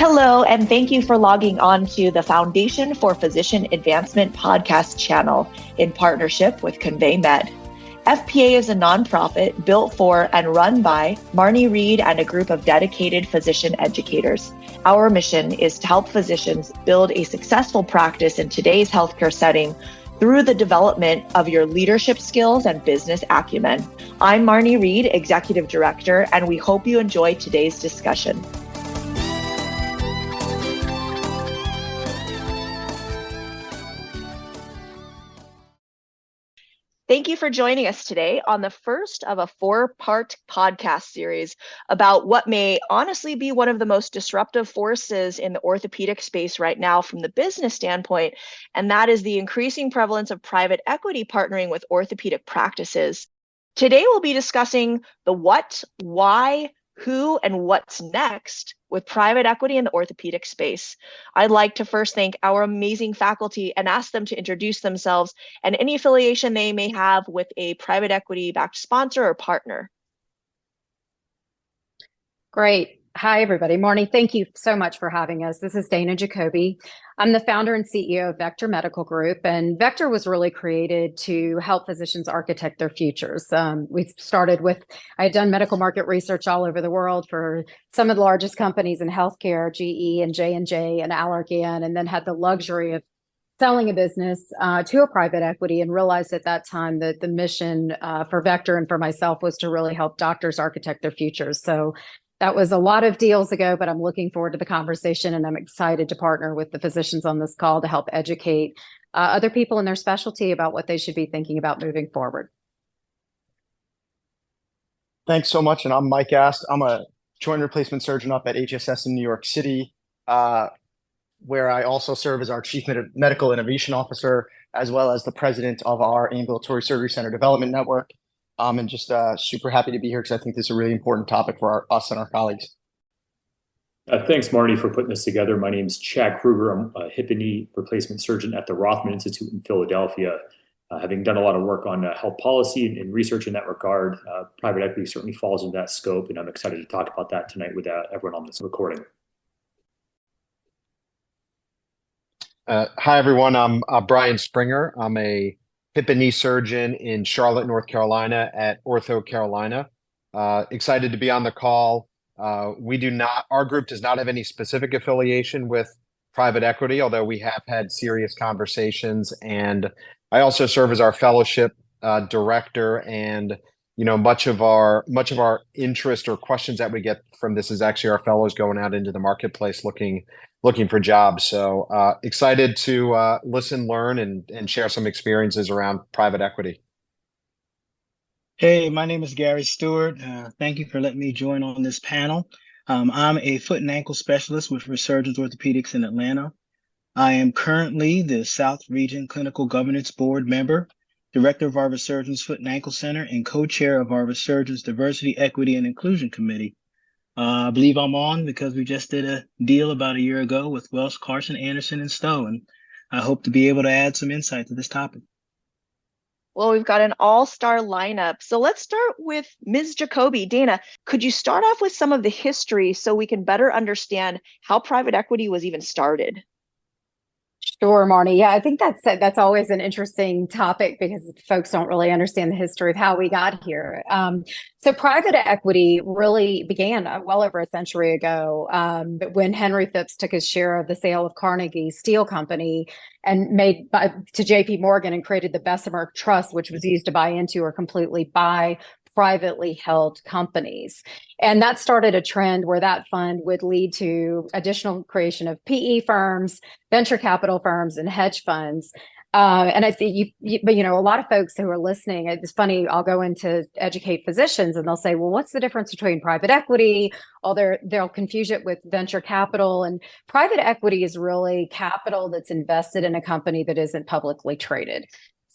Hello, and thank you for logging on to the Foundation for Physician Advancement podcast channel in partnership with Convey Med. FPA is a nonprofit built for and run by Marney Reid and a group of dedicated physician educators. Our mission is to help physicians build a successful practice in today's healthcare setting through the development of your leadership skills and business acumen. I'm Marney Reid, Executive Director, and we hope you enjoy today's discussion. Thank you for joining us today on the first of a four-part podcast series about what may honestly be one of the most disruptive forces in the orthopedic space right now from the business standpoint, and that is the increasing prevalence of private equity partnering with orthopedic practices. Today, we'll be discussing the what, why, who, and what's next with private equity in the orthopedic space. I'd like to first thank our amazing faculty and ask them to introduce themselves and any affiliation they may have with a private equity-backed sponsor or partner. Great. Hi, everybody. Marney, thank you so much for having us. This is Dana Jacoby. I'm the founder and CEO of Vector Medical Group, and Vector was really created to help physicians architect their futures. We started with, I had done medical market research all over the world for some of the largest companies in healthcare, GE and J&J and Allergan, and then had the luxury of selling a business to a private equity and realized at that time that the mission for Vector and for myself was to really help doctors architect their futures. So that was a lot of deals ago, but I'm looking forward to the conversation, and I'm excited to partner with the physicians on this call to help educate other people in their specialty about what they should be thinking about moving forward. Thanks so much. And I'm Mike Ast. I'm a joint replacement surgeon up at HSS in New York City, where I also serve as our Chief Medical Innovation Officer, as well as the president of our Ambulatory Surgery Center Development Network. And just super happy to be here because I think this is a really important topic for us and our colleagues. Thanks, Marty, for putting this together. My name is Chad Krueger. I'm a hip and knee replacement surgeon at the Rothman Institute in Philadelphia. Having done a lot of work on health policy and research in that regard, private equity certainly falls into that scope, and I'm excited to talk about that tonight with everyone on this recording. Hi, everyone. I'm Bryan Springer. I'm a hip and knee surgeon in Charlotte, North Carolina at Ortho Carolina. Excited to be on the call. Our group does not have any specific affiliation with private equity, although we have had serious conversations. And I also serve as our fellowship director. And much of our interest or questions that we get from this is actually our fellows going out into the marketplace looking for jobs. So excited to listen, learn, and share some experiences around private equity. Hey, my name is Gary Stewart. Thank you for letting me join on this panel. I'm a foot and ankle specialist with Resurgence Orthopaedics in Atlanta. I am currently the South Region Clinical Governance Board member, director of our Resurgence Foot and Ankle Center, and co-chair of our Resurgence Diversity, Equity, and Inclusion Committee. I believe I'm on because we just did a deal about a year ago with Welsh, Carson, Anderson, and Stowe, and I hope to be able to add some insight to this topic. Well, we've got an all-star lineup. So let's start with Ms. Jacoby. Dana, could you start off with some of the history so we can better understand how private equity was even started? Sure, Marnie. Yeah, I think that's always an interesting topic because folks don't really understand the history of how we got here. So private equity really began well over a century ago when Henry Phipps took his share of the sale of Carnegie Steel Company and made to J.P. Morgan and created the Bessemer Trust, which was used to buy into or completely buy privately held companies. And that started a trend where that fund would lead to additional creation of PE firms, venture capital firms, and hedge funds. And I think but a lot of folks who are listening, it's funny, I'll go in to educate physicians and they'll say, well, what's the difference between private equity? Oh, they'll confuse it with venture capital. And private equity is really capital that's invested in a company that isn't publicly traded.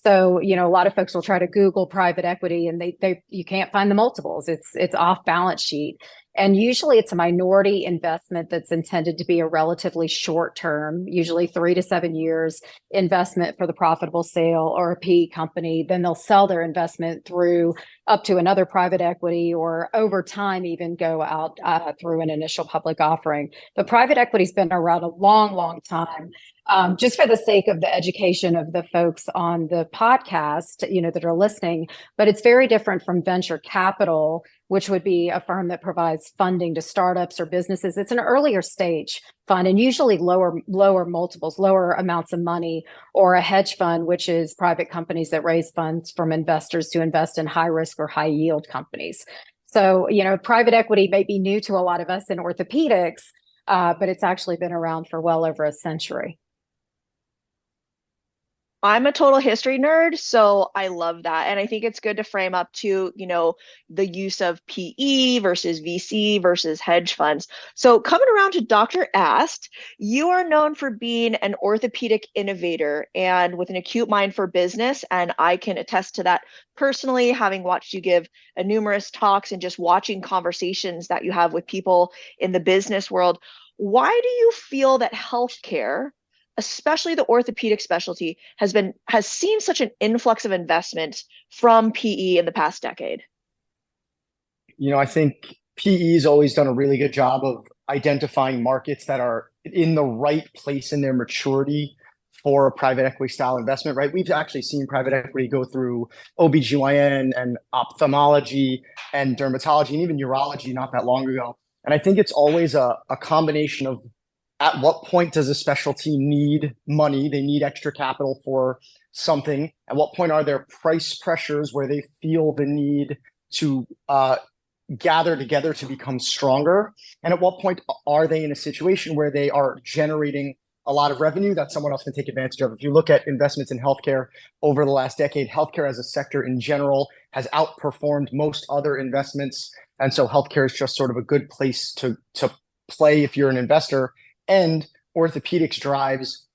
So, a lot of folks will try to Google private equity and you can't find the multiples. It's off balance sheet. And usually it's a minority investment that's intended to be a relatively short term, usually 3 to 7 years investment for the profitable sale or a PE company. Then they'll sell their investment through up to another private equity, or over time even go out through an initial public offering. But private equity's been around a long, long time. Just for the sake of the education of the folks on the podcast, that are listening, but it's very different from venture capital, which would be a firm that provides funding to startups or businesses. It's an earlier stage fund, and usually lower multiples, lower amounts of money, or a hedge fund, which is private companies that raise funds from investors to invest in high risk or high yield companies. So, private equity may be new to a lot of us in orthopedics, but it's actually been around for well over a century. I'm a total history nerd, so I love that. And I think it's good to frame up to, the use of PE versus VC versus hedge funds. So coming around to Dr. Ast, you are known for being an orthopedic innovator and with an acute mind for business. And I can attest to that personally, having watched you give numerous talks and just watching conversations that you have with people in the business world. Why do you feel that healthcare, especially the orthopedic specialty, has seen such an influx of investment from PE in the past decade? I think PE's always done a really good job of identifying markets that are in the right place in their maturity for a private equity style investment, right? We've actually seen private equity go through OBGYN and ophthalmology and dermatology and even urology not that long ago. And I think it's always a combination of, at what point does a specialty need money? They need extra capital for something. At what point are there price pressures where they feel the need to gather together to become stronger? And at what point are they in a situation where they are generating a lot of revenue that someone else can take advantage of? If you look at investments in healthcare over the last decade, healthcare as a sector in general has outperformed most other investments. And so healthcare is just sort of a good place to play if you're an investor. And orthopedics drives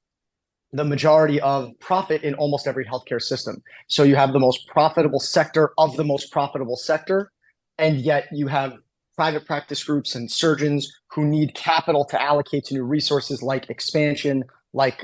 the majority of profit in almost every healthcare system. So you have the most profitable sector of the most profitable sector, and yet you have private practice groups and surgeons who need capital to allocate to new resources like expansion, like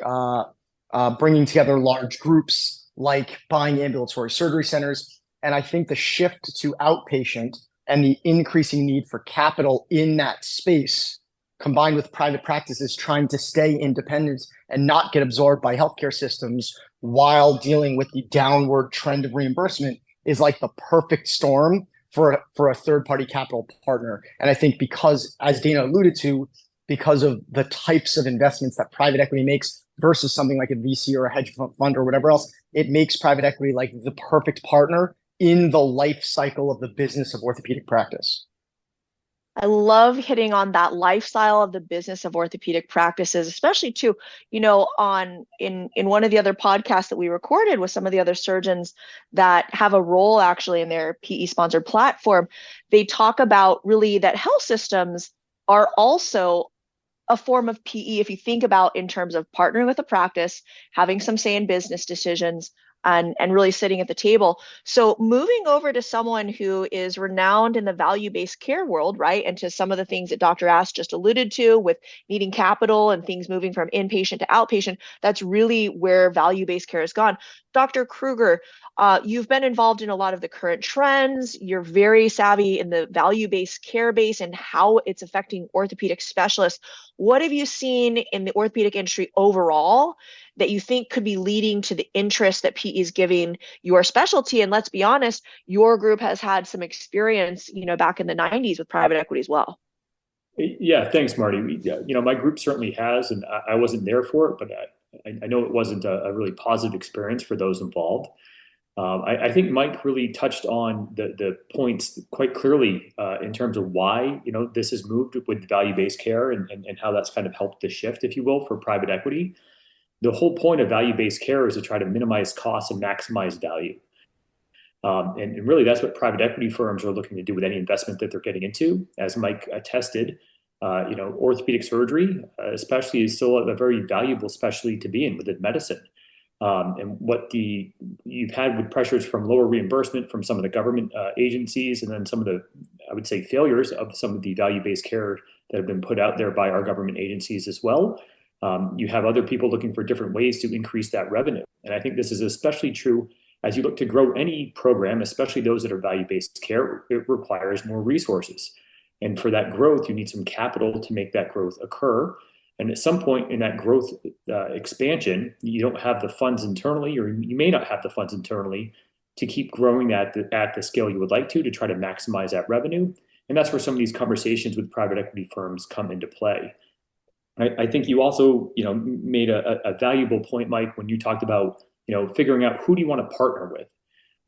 bringing together large groups, like buying ambulatory surgery centers. And I think the shift to outpatient and the increasing need for capital in that space, combined with private practices trying to stay independent and not get absorbed by healthcare systems while dealing with the downward trend of reimbursement, is like the perfect storm for a third-party capital partner. And I think because, as Dana alluded to, because of the types of investments that private equity makes versus something like a VC or a hedge fund or whatever else, it makes private equity like the perfect partner in the life cycle of the business of orthopedic practice. I love hitting on that lifestyle of the business of orthopedic practices, especially too, in one of the other podcasts that we recorded with some of the other surgeons that have a role actually in their PE sponsored platform. They talk about really that health systems are also a form of PE if you think about in terms of partnering with a practice, having some say in business decisions, and really sitting at the table. So moving over to someone who is renowned in the value-based care world, right? And to some of the things that Dr. Ast just alluded to with needing capital and things moving from inpatient to outpatient, that's really where value-based care has gone. Dr. Krueger, you've been involved in a lot of the current trends. You're very savvy in the value-based care base and how it's affecting orthopedic specialists. What have you seen in the orthopedic industry overall that you think could be leading to the interest that PE is giving your specialty? And let's be honest, your group has had some experience, back in the 90s with private equity as well. Yeah, thanks, Marty. My group certainly has, and I wasn't there for it, but I know it wasn't a really positive experience for those involved. I think Mike really touched on the points quite clearly in terms of why this has moved with value-based care and how that's kind of helped the shift, if you will, for private equity. The whole point of value-based care is to try to minimize costs and maximize value. And really, that's what private equity firms are looking to do with any investment that they're getting into. As Mike attested, orthopedic surgery, especially, is still a very valuable specialty to be in within medicine. And what you've had with pressures from lower reimbursement from some of the government agencies, and then some of the, I would say, failures of some of the value-based care that have been put out there by our government agencies as well. You have other people looking for different ways to increase that revenue. And I think this is especially true as you look to grow any program, especially those that are value-based care, it requires more resources. And for that growth, you need some capital to make that growth occur. And at some point in that growth expansion, you don't have the funds internally, or you may not have the funds internally to keep growing at the scale you would like to try to maximize that revenue. And that's where some of these conversations with private equity firms come into play. I think you also, made a valuable point, Mike, when you talked about, figuring out who do you want to partner with,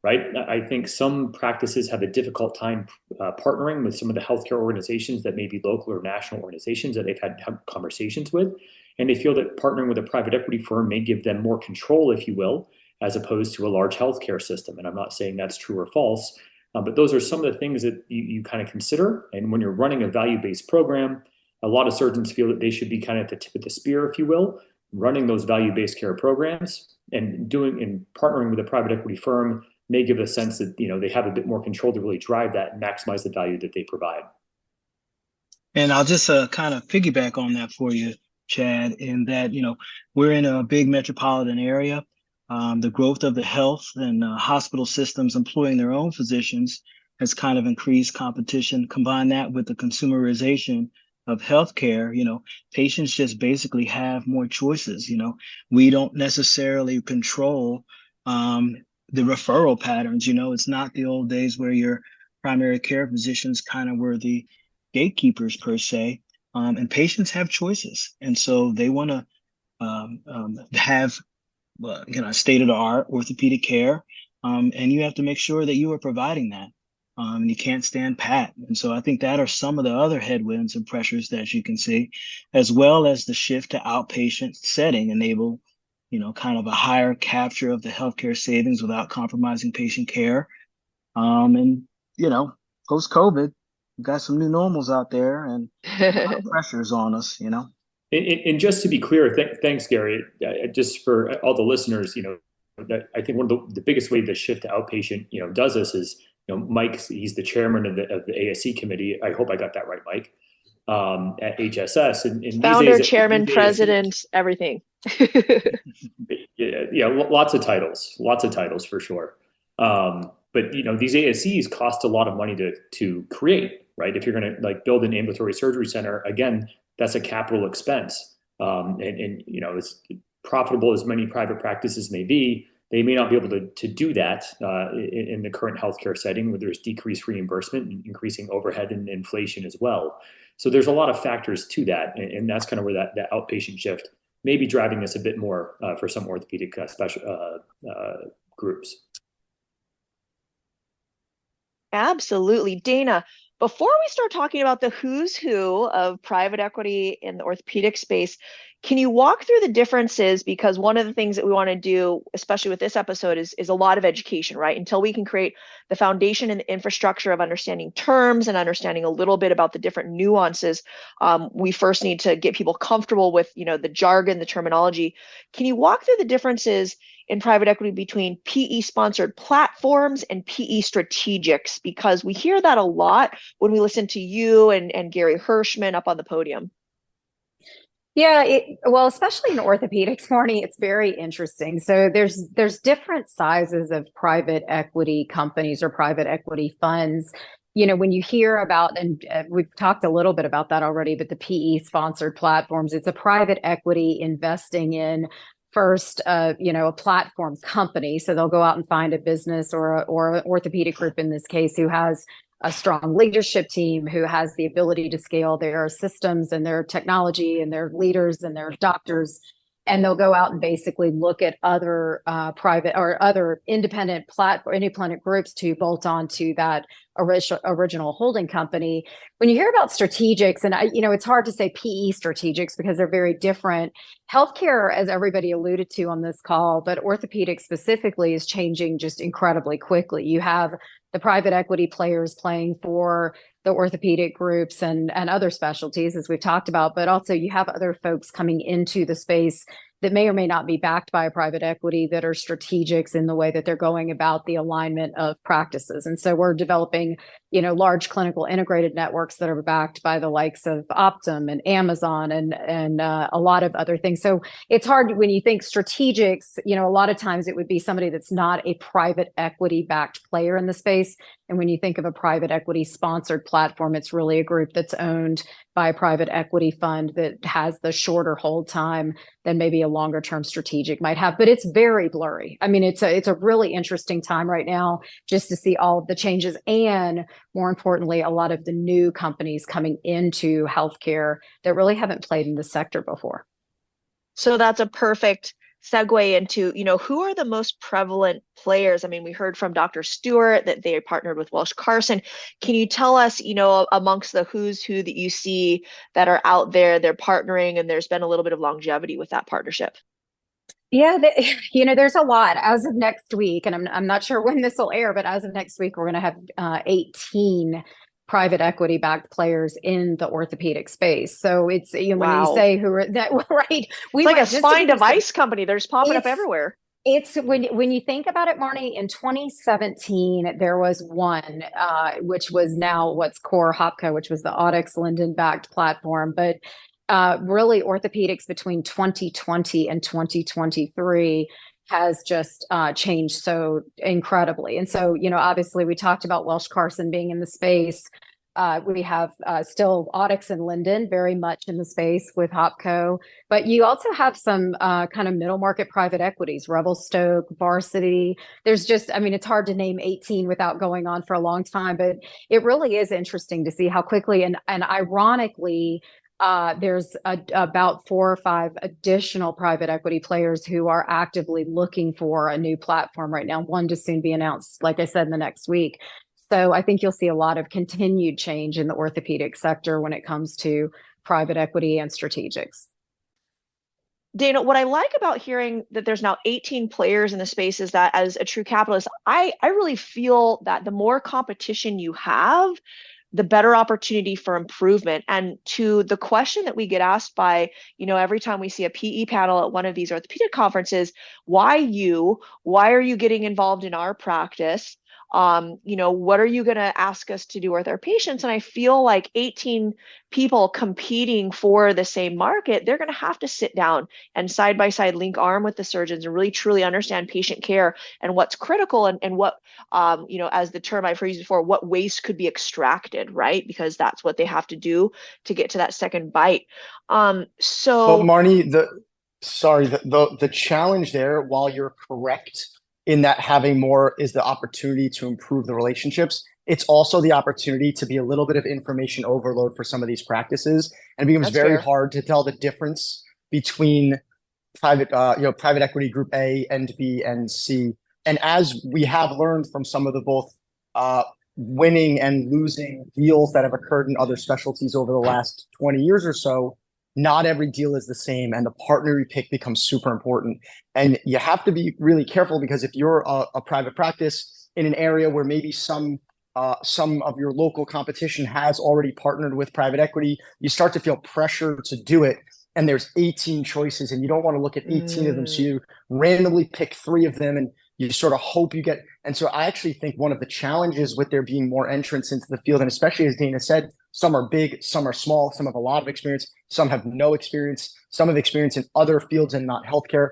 right? I think some practices have a difficult time partnering with some of the healthcare organizations that may be local or national organizations that they've had conversations with. And they feel that partnering with a private equity firm may give them more control, if you will, as opposed to a large healthcare system. And I'm not saying that's true or false, but those are some of the things that you kind of consider. And when you're running a value-based program, a lot of surgeons feel that they should be kind of at the tip of the spear, if you will, running those value-based care programs, and partnering with a private equity firm may give a sense that they have a bit more control to really drive that and maximize the value that they provide. And I'll just kind of piggyback on that for you, Chad, in that we're in a big metropolitan area. The growth of the health and hospital systems employing their own physicians has kind of increased competition. Combine that with the consumerization of healthcare, patients just basically have more choices. We don't necessarily control the referral patterns. It's not the old days where your primary care physicians kind of were the gatekeepers per se, and patients have choices, and so they want to have state-of-the-art orthopedic care, and you have to make sure that you are providing that. You can't stand pat. And so I think that are some of the other headwinds and pressures that you can see, as well as the shift to outpatient setting enable, kind of a higher capture of the healthcare savings without compromising patient care. And, post-COVID, we've got some new normals out there and pressures on us, And just to be clear, thanks, Gary, just for all the listeners, that I think one of the biggest way the shift to outpatient, does this is, Mike, he's the chairman of the ASC committee. I hope I got that right, Mike, at HSS. And founder, chairman, president, everything. yeah, lots of titles for sure. But these ASCs cost a lot of money to create, right? If you're going to build an ambulatory surgery center, again, that's a capital expense. And as profitable as many private practices may be, they may not be able to do that in the current healthcare setting, where there's decreased reimbursement and increasing overhead and inflation as well. So there's a lot of factors to that, and that's kind of where that outpatient shift may be driving us a bit more for some orthopedic special groups. Absolutely. Dana, before we start talking about the who's who of private equity in the orthopedic space, can you walk through the differences? Because one of the things that we want to do, especially with this episode, is a lot of education, right? Until we can create the foundation and the infrastructure of understanding terms and understanding a little bit about the different nuances, we first need to get people comfortable with, the jargon, the terminology. Can you walk through the differences in private equity between PE-sponsored platforms and PE strategics? Because we hear that a lot when we listen to you and Gary Hirschman up on the podium. Yeah, well, especially in orthopedics, Marney, it's very interesting. So there's different sizes of private equity companies or private equity funds. When you hear about, and we've talked a little bit about that already, but the PE-sponsored platforms, it's a private equity investing in first, a platform company. So they'll go out and find a business or an orthopedic group in this case who has a strong leadership team, who has the ability to scale their systems and their technology and their leaders and their doctors. And they'll go out and basically look at other private or other independent groups to bolt on to that original holding company. When you hear about strategics, and it's hard to say PE strategics because they're very different. Healthcare, as everybody alluded to on this call, but orthopedics specifically, is changing just incredibly quickly. You have the private equity players playing for the orthopedic groups and other specialties, as we've talked about, but also you have other folks coming into the space that may or may not be backed by a private equity that are strategics in the way that they're going about the alignment of practices. And so we're developing large clinical integrated networks that are backed by the likes of Optum and Amazon and a lot of other things. So it's hard when you think strategics, a lot of times it would be somebody that's not a private equity backed player in the space. And when you think of a private equity sponsored platform, it's really a group that's owned by a private equity fund that has the shorter hold time than maybe a longer term strategic might have. But it's very blurry. I mean, it's a really interesting time right now just to see all of the changes and, more importantly, a lot of the new companies coming into healthcare that really haven't played in the sector before. So that's a perfect segue into, who are the most prevalent players? I mean, we heard from Dr. Stewart that they partnered with Welsh Carson. Can you tell us, amongst the who's who that you see that are out there, they're partnering, and there's been a little bit of longevity with that partnership? Yeah, there's a lot. As of next week, and I'm not sure when this will air, but as of next week, we're going to have 18 private equity backed players in the orthopedic space. So it's when you say who are that, right? It's like a spine device company. They're just popping up everywhere. It's when you think about it, Marnie, in 2017, there was one, which was now what's Core Hopco, which was the Audix Linden backed platform. But really orthopedics between 2020 and 2023 has just changed so incredibly. And so, obviously we talked about Welsh Carson being in the space. We have still Audix and Linden very much in the space with Hopco, but you also have some kind of middle market private equities, Revelstoke, Varsity. There's just, it's hard to name 18 without going on for a long time, but it really is interesting to see how quickly and ironically, there's about 4 or 5 additional private equity players who are actively looking for a new platform right now, one to soon be announced, like I said, in the next week. So I think you'll see a lot of continued change in the orthopedic sector when it comes to private equity and strategics. Dana, what I like about hearing that there's now 18 players in the space is that as a true capitalist, I really feel that the more competition you have, the better opportunity for improvement. And to the question that we get asked by, every time we see a PE panel at one of these orthopedic conferences, why you? Why are you getting involved in our practice? What are you going to ask us to do with our patients? And I feel like 18 people competing for the same market, they're going to have to sit down and side by side link arm with the surgeons and really truly understand patient care and what's critical and what, as the term I've used before, what waste could be extracted, right? Because that's what they have to do to get to that second bite. But Marnie, the challenge there, while you're correct in that having more is the opportunity to improve the relationships, it's also the opportunity to be a little bit of information overload for some of these practices. And it becomes very hard to tell the difference between private equity group A and B and C. And as we have learned from some of the both winning and losing deals that have occurred in other specialties over the last 20 years or so, not every deal is the same, and the partner you pick becomes super important. And you have to be really careful, because if you're a private practice in an area where maybe some of your local competition has already partnered with private equity, you start to feel pressure to do it. And there's 18 choices, and you don't want to look at 18 of them. So you randomly pick 3 of them, and you sort of hope you get. And so I actually think one of the challenges with there being more entrants into the field, and especially as Dana said, some are big, some are small, some have a lot of experience, some have no experience, some have experience in other fields and not healthcare.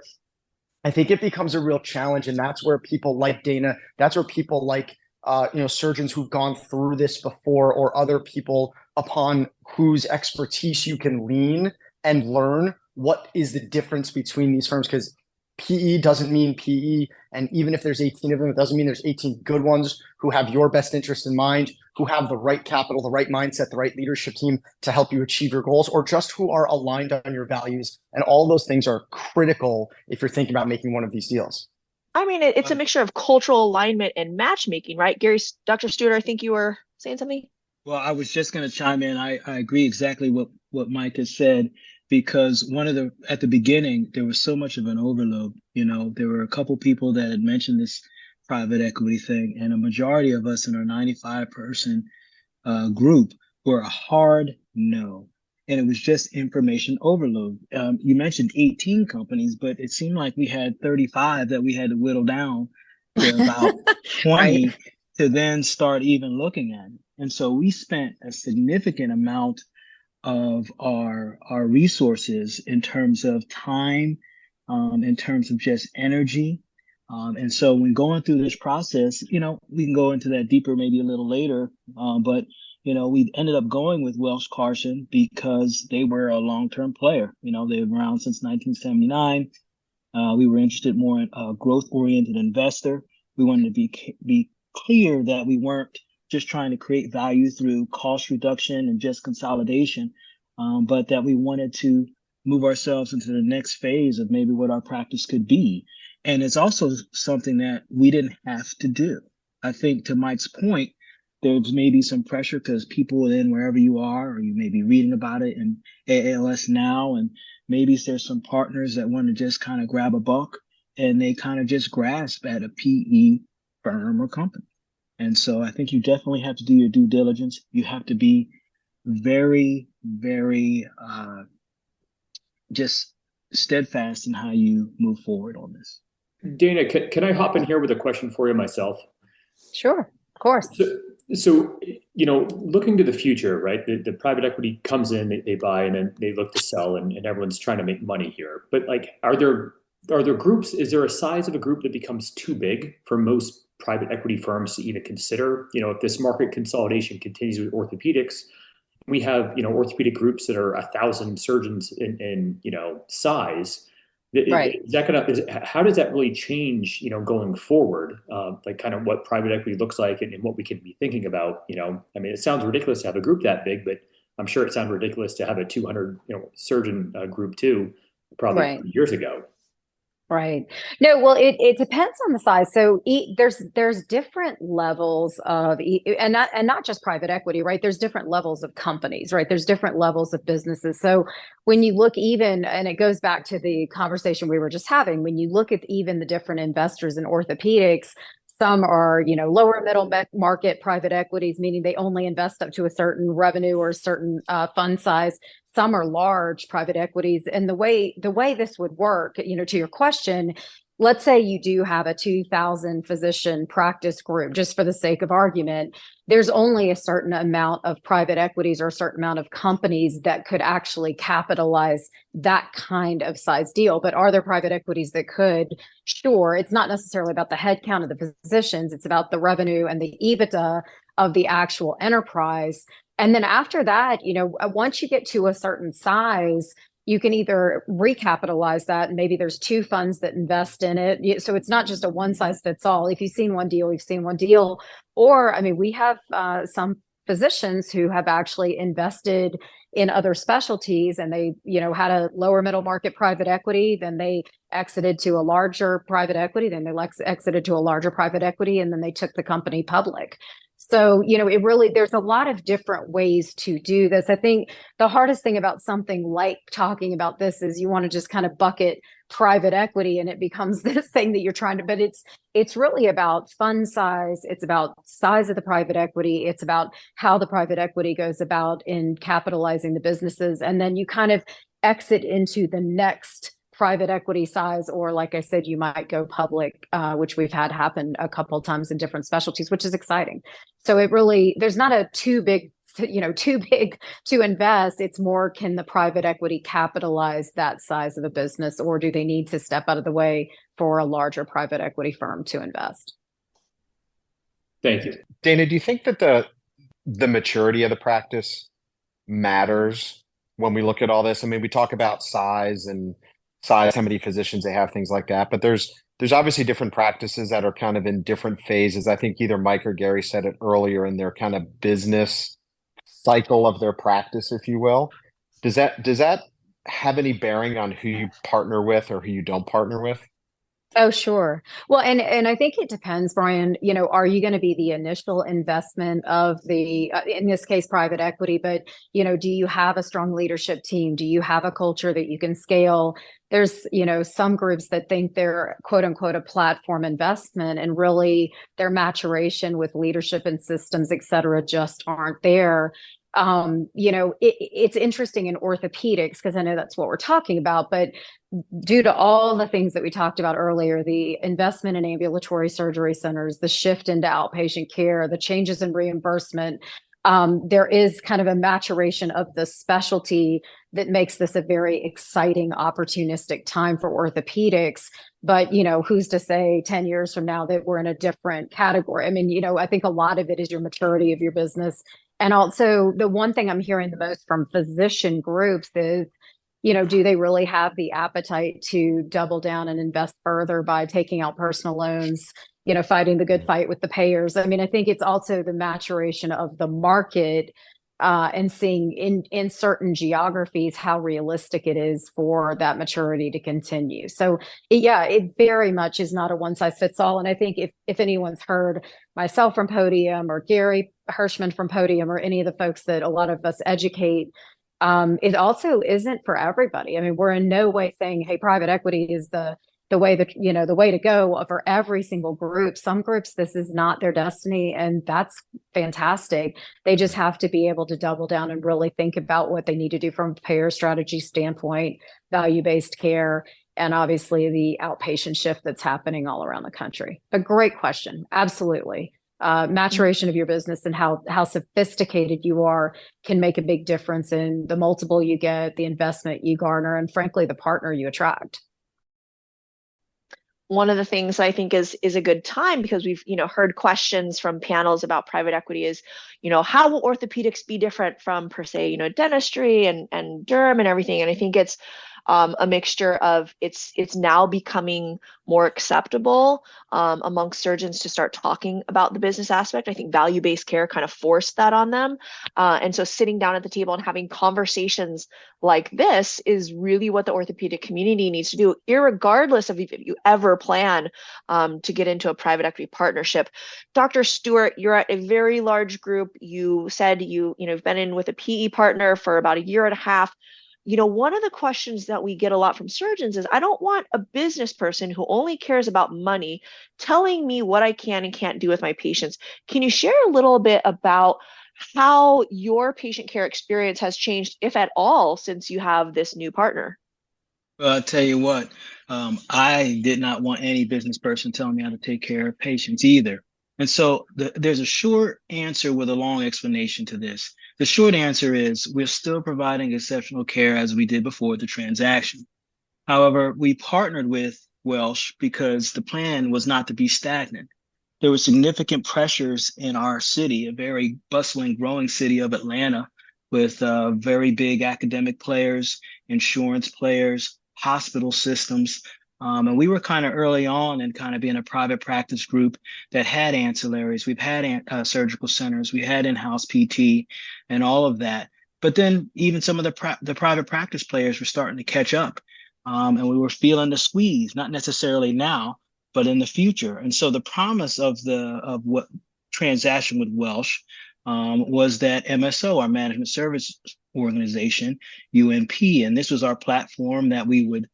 I think it becomes a real challenge. And that's where people like Dana, that's where people like surgeons who've gone through this before, or other people upon whose expertise you can lean and learn what is the difference between these firms. Because PE doesn't mean PE. And even if there's 18 of them, it doesn't mean there's 18 good ones who have your best interest in mind, who have the right capital, the right mindset, the right leadership team to help you achieve your goals, or just who are aligned on your values. And all those things are critical if you're thinking about making one of these deals. I mean, it's a mixture of cultural alignment and matchmaking, right? Dr. Stewart, I think you were saying something. Well, I was just going to chime in. I agree exactly what Mike has said, because at the beginning, there was so much of an overload. There were a couple people that had mentioned this private equity thing, and a majority of us in our 95-person group were a hard no. And it was just information overload. You mentioned 18 companies, but it seemed like we had 35 that we had to whittle down to about 20 to then start even looking at it. And so we spent a significant amount of our resources in terms of time, in terms of just energy. And so when going through this process, we can go into that deeper maybe a little later, but we ended up going with Welsh Carson because they were a long-term player. They've been around since 1979. We were interested more in a growth-oriented investor. We wanted to be clear that we weren't just trying to create value through cost reduction and just consolidation, but that we wanted to move ourselves into the next phase of maybe what our practice could be. And it's also something that we didn't have to do. I think to Mike's point, there's maybe some pressure because people in wherever you are, or you may be reading about it in FAAOS now, and maybe there's some partners that want to just kind of grab a buck and they kind of just grasp at a PE firm or company. And so I think you definitely have to do your due diligence. You have to be very, very just steadfast in how you move forward on this. Dana, can I hop in here with a question for you myself? Sure, of course. So looking to the future, right? The private equity comes in, they buy, and then they look to sell, and everyone's trying to make money here. But are there groups? Is there a size of a group that becomes too big for most private equity firms to even consider? If this market consolidation continues with orthopedics, we have orthopedic groups that are 1,000 surgeons in size. Right. How does that really change, going forward, kind of what private equity looks like and what we can be thinking about? It sounds ridiculous to have a group that big, but I'm sure it sounds ridiculous to have a 200 surgeon group too, probably Right. years ago. Right. No, well, it depends on the size. So there's different levels of, and not just private equity, right? There's different levels of companies, right? There's different levels of businesses. So when you look and it goes back to the conversation we were just having, when you look at even the different investors in orthopedics, some are, lower middle market private equities, meaning they only invest up to a certain revenue or a certain fund size. Some are large private equities. And the way this would work, to your question, let's say you do have a 2,000 physician practice group, just for the sake of argument, there's only a certain amount of private equities or a certain amount of companies that could actually capitalize that kind of size deal. But are there private equities that could? Sure. It's not necessarily about the headcount of the physicians. It's about the revenue and the EBITDA of the actual enterprise. And then after that, once you get to a certain size, you can either recapitalize that, and maybe there's two funds that invest in it. So it's not just a one size fits all. If you've seen one deal, you've seen one deal. Or, we have some physicians who have actually invested in other specialties, and they, had a lower middle market private equity, then they exited to a larger private equity, then they exited to a larger private equity, and then they took the company public. So, there's a lot of different ways to do this. I think the hardest thing about something like talking about this is you want to just kind of bucket private equity and it becomes this thing that you're trying to, but it's really about fund size. It's about size of the private equity. It's about how the private equity goes about in capitalizing the businesses. And then you kind of exit into the next private equity size, or like I said, you might go public, which we've had happen a couple of times in different specialties, which is exciting. So there's not a too big to invest. It's more, can the private equity capitalize that size of a business, or do they need to step out of the way for a larger private equity firm to invest? Thank you. Dana, do you think that the maturity of the practice matters when we look at all this? We talk about size, how many physicians they have, things like that. But there's obviously different practices that are kind of in different phases. I think either Mike or Gary said it earlier in their kind of business cycle of their practice, if you will. Does that have any bearing on who you partner with or who you don't partner with? Oh, sure. Well, and I think it depends, Bryan. Are you going to be the initial investment of the, in this case, private equity, but, do you have a strong leadership team? Do you have a culture that you can scale? There's, some groups that think they're quote unquote a platform investment, and really their maturation with leadership and systems, et cetera, just aren't there. It's interesting in orthopedics, because I know that's what we're talking about, but due to all the things that we talked about earlier, the investment in ambulatory surgery centers, the shift into outpatient care, the changes in reimbursement, there is kind of a maturation of the specialty that makes this a very exciting, opportunistic time for orthopedics. But, who's to say 10 years from now that we're in a different category? I mean, I think a lot of it is your maturity of your business. And also the one thing I'm hearing the most from physician groups is, do they really have the appetite to double down and invest further by taking out personal loans, fighting the good fight with the payers? I mean, I think it's also the maturation of the market and seeing in certain geographies how realistic it is for that maturity to continue. So it very much is not a one size fits all. And I think if anyone's heard myself from Podium or Gary Hirschman from Podium or any of the folks that a lot of us educate, it also isn't for everybody. I mean, we're in no way saying, hey, private equity is the way that, the way to go for every single group. Some groups, this is not their destiny, and that's fantastic. They just have to be able to double down and really think about what they need to do from a payer strategy standpoint, value-based care, and obviously the outpatient shift that's happening all around the country. A great question. Absolutely. Maturation of your business and how sophisticated you are can make a big difference in the multiple you get, the investment you garner, and frankly, the partner you attract. One of the things I think is a good time, because we've heard questions from panels about private equity, is how will orthopedics be different from per se dentistry and derm and everything. And I think it's a mixture of it's now becoming more acceptable amongst surgeons to start talking about the business aspect. I think value-based care kind of forced that on them. And so sitting down at the table and having conversations like this is really what the orthopedic community needs to do, irregardless of if you ever plan to get into a private equity partnership. Dr. Stewart, you're at a very large group. You said you've been in with a PE partner for about a year and a half. One of the questions that we get a lot from surgeons is, I don't want a business person who only cares about money telling me what I can and can't do with my patients. Can you share a little bit about how your patient care experience has changed, if at all, since you have this new partner? Well, I'll tell you what, I did not want any business person telling me how to take care of patients either. And so there's a short answer with a long explanation to this. The short answer is we're still providing exceptional care as we did before the transaction. However, we partnered with Welsh because the plan was not to be stagnant. There were significant pressures in our city, a very bustling, growing city of Atlanta, with very big academic players, insurance players, hospital systems. And we were kind of early on in kind of being a private practice group that had ancillaries. We've had surgical centers, we had in-house PT and all of that. But then even some of the private practice players were starting to catch up. And we were feeling the squeeze, not necessarily now, but in the future. And so the promise of what transaction with Welsh was that MSO, our management service organization, UMP, and this was our platform that we would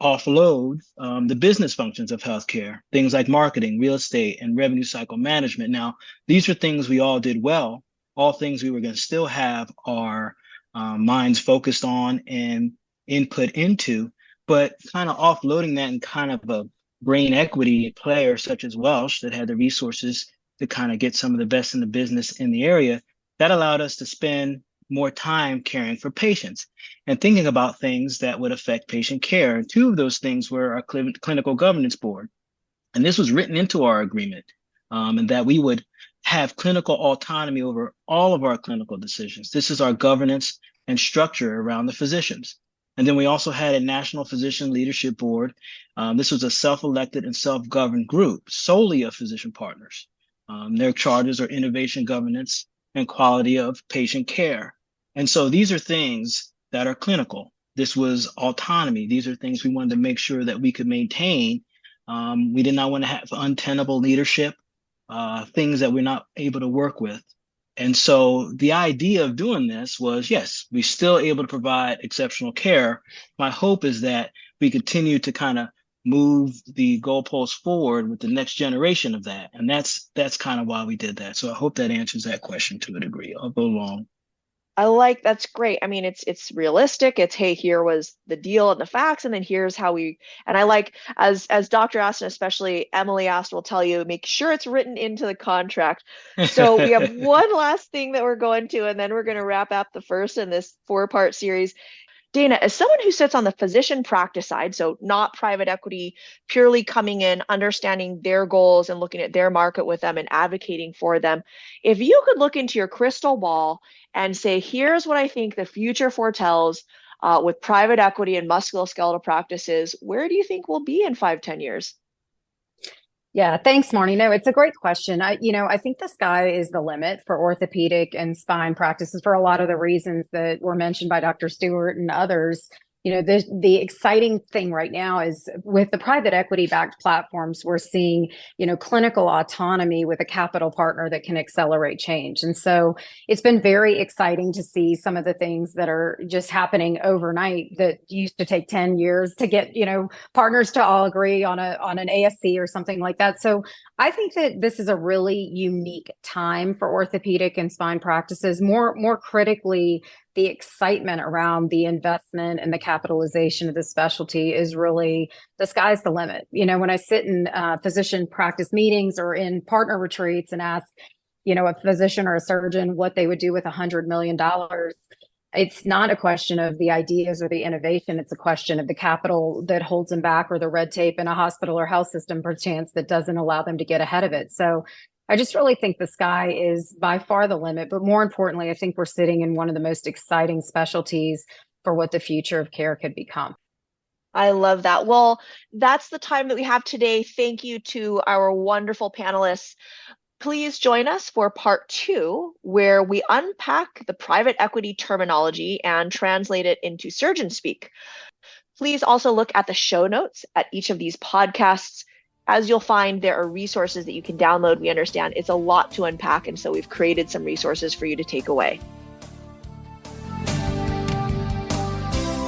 offload the business functions of healthcare, things like marketing, real estate, and revenue cycle management. Now, these are things we all did well, all things we were going to still have our minds focused on and input into, but kind of offloading that in kind of a brain equity player such as Welsh that had the resources to kind of get some of the best in the business in the area, that allowed us to spend more time caring for patients and thinking about things that would affect patient care. And two of those things were our clinical governance board. And this was written into our agreement, and that we would have clinical autonomy over all of our clinical decisions. This is our governance and structure around the physicians. And then we also had a national physician leadership board. This was a self-elected and self-governed group solely of physician partners. Their charters are innovation, governance, and quality of patient care. And so these are things that are clinical. This was autonomy. These are things we wanted to make sure that we could maintain. We did not want to have untenable leadership, things that we're not able to work with. And so the idea of doing this was, yes, we're still able to provide exceptional care. My hope is that we continue to kind of move the goalposts forward with the next generation of that. And that's kind of why we did that. So I hope that answers that question to a degree. I'll go long. That's great. I mean, it's realistic. It's, hey, here was the deal and the facts, and then here's how we, and I like, as Dr. asked, and especially Emily asked, will tell you, make sure it's written into the contract. So we have one last thing that we're going to, and then we're going to wrap up the first in this 4-part series. Dana, as someone who sits on the physician practice side, so not private equity, purely coming in, understanding their goals and looking at their market with them and advocating for them, if you could look into your crystal ball and say, here's what I think the future foretells with private equity and musculoskeletal practices, where do you think we'll be in 5-10 years? Yeah, thanks, Marnie. No, it's a great question. I think the sky is the limit for orthopedic and spine practices for a lot of the reasons that were mentioned by Dr. Stewart and others. The exciting thing right now is with the private equity-backed platforms, we're seeing, clinical autonomy with a capital partner that can accelerate change. And so it's been very exciting to see some of the things that are just happening overnight that used to take 10 years to get, partners to all agree on an ASC or something like that. So I think that this is a really unique time for orthopedic and spine practices. More critically, the excitement around the investment and the capitalization of the specialty is really, the sky's the limit. When I sit in physician practice meetings or in partner retreats and ask, a physician or a surgeon what they would do with $100 million, it's not a question of the ideas or the innovation. It's a question of the capital that holds them back, or the red tape in a hospital or health system, perchance, that doesn't allow them to get ahead of it. So I just really think the sky is by far the limit, but more importantly, I think we're sitting in one of the most exciting specialties for what the future of care could become. I love that. Well, that's the time that we have today. Thank you to our wonderful panelists. Please join us for part 2, where we unpack the private equity terminology and translate it into surgeon speak. Please also look at the show notes at each of these podcasts. As you'll find, there are resources that you can download. We understand it's a lot to unpack, and so we've created some resources for you to take away.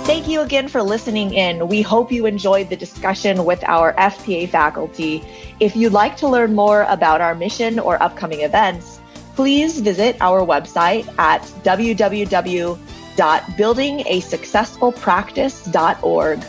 Thank you again for listening in. We hope you enjoyed the discussion with our FPA faculty. If you'd like to learn more about our mission or upcoming events, please visit our website at www.buildingasuccessfulpractice.org.